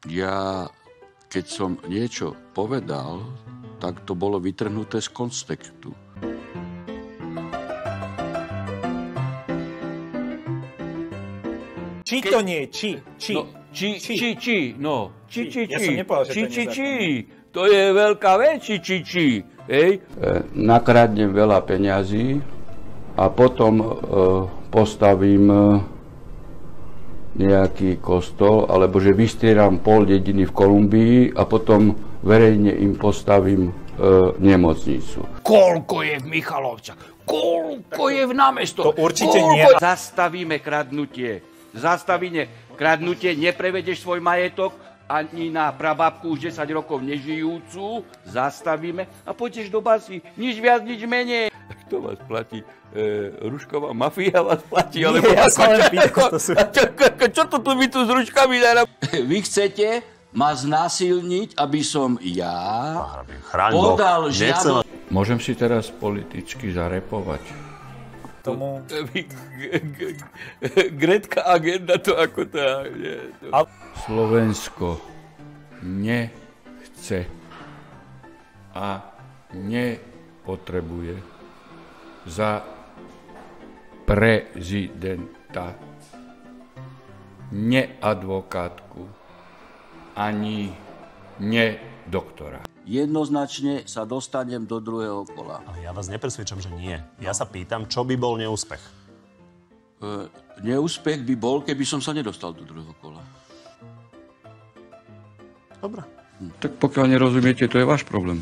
Ja, keď som niečo povedal, tak to bolo vytrhnuté z kontextu. Či to nie, či. Ja som nepovedal, že to je to je veľká vec, či. Hej? Nakradnem veľa peňazí a potom postavím nejaký kostol, alebo že vystrieľam pol dediny v Kolumbii a potom verejne im postavím nemocnicu. Koľko je v Michalovciach? Koľko je v námesto? To určite nie. Zastavíme kradnutie. Neprevedeš svoj majetok ani na prababku už 10 rokov nežijúcu. Zastavíme a pôjdeš do basy. Nič viac, nič menej. Kto vás platí? Rušková mafia vás platí? Nie, ja sa len pýtam, to sú... Čo to tu my tu s ručkami dáme? Vy chcete ma znásilniť, aby som ja Chráň Boh. podal žiadosť. Môžem si teraz politicky zarepovať. Tomu... Gretka agenda to ako tá... Slovensko nechce a nepotrebuje za prezidenta advokátku ani doktora. Jednoznačne sa dostanem do druhého kola. Ale ja vás nepresvedčam, že nie. Ja sa pýtam, čo by bol neúspech. Neúspech by bol, keby som sa nedostal do druhého kola. Dobre. Tak pokiaľ nerozumiete, to je váš problém.